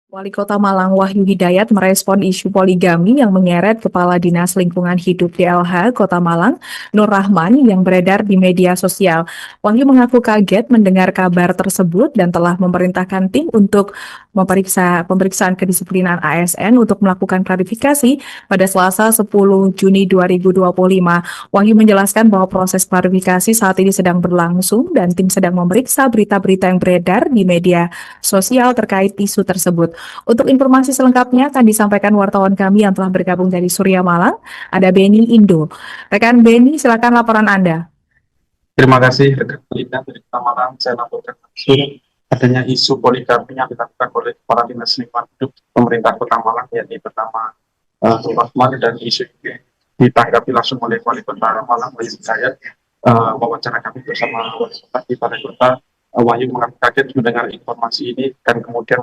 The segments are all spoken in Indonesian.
Wali Kota Malang Wahyu Hidayat merespon isu poligami yang menyeret Kepala Dinas Lingkungan Hidup DLH Kota Malang, Nur Rahman, yang beredar di media sosial. Wahyu mengaku kaget mendengar kabar tersebut dan telah memerintahkan tim untuk pemeriksaan kedisiplinan ASN untuk melakukan klarifikasi pada Selasa 10 Juni 2025. Wahyu menjelaskan bahwa proses klarifikasi saat ini sedang berlangsung dan tim sedang memeriksa berita-berita yang beredar di media sosial terkait isu tersebut. Untuk informasi selengkapnya akan disampaikan wartawan kami yang telah bergabung dari Surya Malang, ada Beni Indo. Rekan Beni, silakan laporan Anda. Terima kasih rekan Linda dari Kota Malang. Saya laporkan langsung adanya isu poligami yang dilakukan oleh Kepala Dinas Lingkungan Hidup pemerintah Kota Malang, yakni pertama Nur Rahman, dan isu ini ditanggapi langsung oleh Wali Kota Malang Wahyu Hidayat. Wawancara kami bersama Wali Kota di Balai Kota, Wahyu mengaku kaget mendengar informasi ini dan kemudian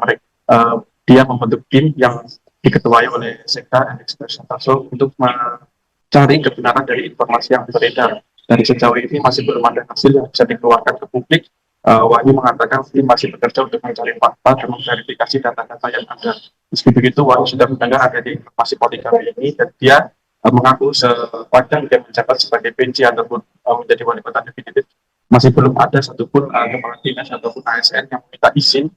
dia membentuk tim yang diketuai oleh Sekda Alex Santoso untuk mencari kebenaran dari informasi yang beredar. Dari sejauh ini masih belum ada hasil yang bisa dikeluarkan ke publik. Wahyu mengatakan tim masih bekerja untuk mencari fakta dan memverifikasi data-data yang ada. Meski begitu, Wahyu sudah mendengar ada di informasi poligami ini dan dia mengaku sepanjang dia menjabat sebagai PJ ataupun menjadi wali kota definitif, masih belum ada satupun kepala dinas ataupun ASN yang meminta izin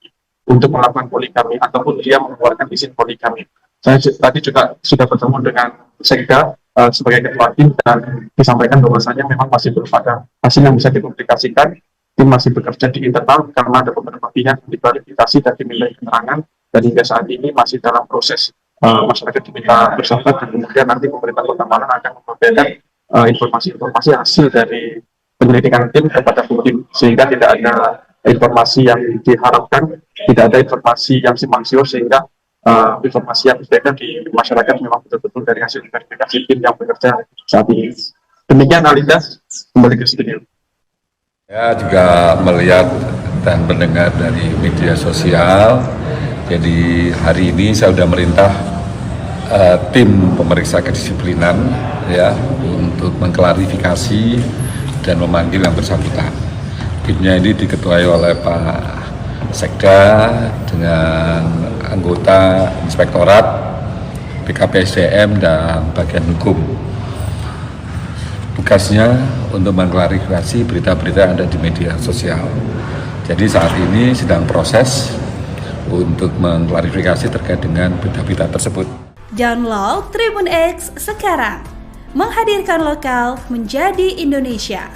untuk melakukan poligami ataupun dia mengeluarkan izin poligami. Saya tadi juga sudah bertemu dengan Sekda sebagai ketua tim dan disampaikan bahwasanya memang masih belum ada hasil yang bisa dipublikasikan. Tim masih bekerja di internal karena ada beberapa pihak yang diklarifikasi dan diminta keterangan, dan hingga saat ini masih dalam proses masyarakat diminta bersabar, dan kemudian nanti pemerintah Kota Malang akan membeberkan informasi-informasi hasil dari penyelidikan tim kepada publik, sehingga tidak ada informasi yang diharapkan, tidak ada informasi yang simpang siur, sehingga informasi yang beredar di masyarakat memang betul-betul dari hasil verifikasi tim yang bekerja saat ini. Demikian Alinda, kembali ke studio. Saya juga melihat dan mendengar dari media sosial. Jadi hari ini saya sudah merintah tim pemeriksa kedisiplinan ya untuk mengklarifikasi dan memanggil yang bersangkutan. Timnya ini diketuai oleh Pak Sekda dengan anggota Inspektorat BKPSDM dan bagian hukum. Tugasnya untuk mengklarifikasi berita-berita yang ada di media sosial. Jadi saat ini sedang proses untuk mengklarifikasi terkait dengan berita-berita tersebut. Download Tribun X sekarang, menghadirkan lokal menjadi Indonesia.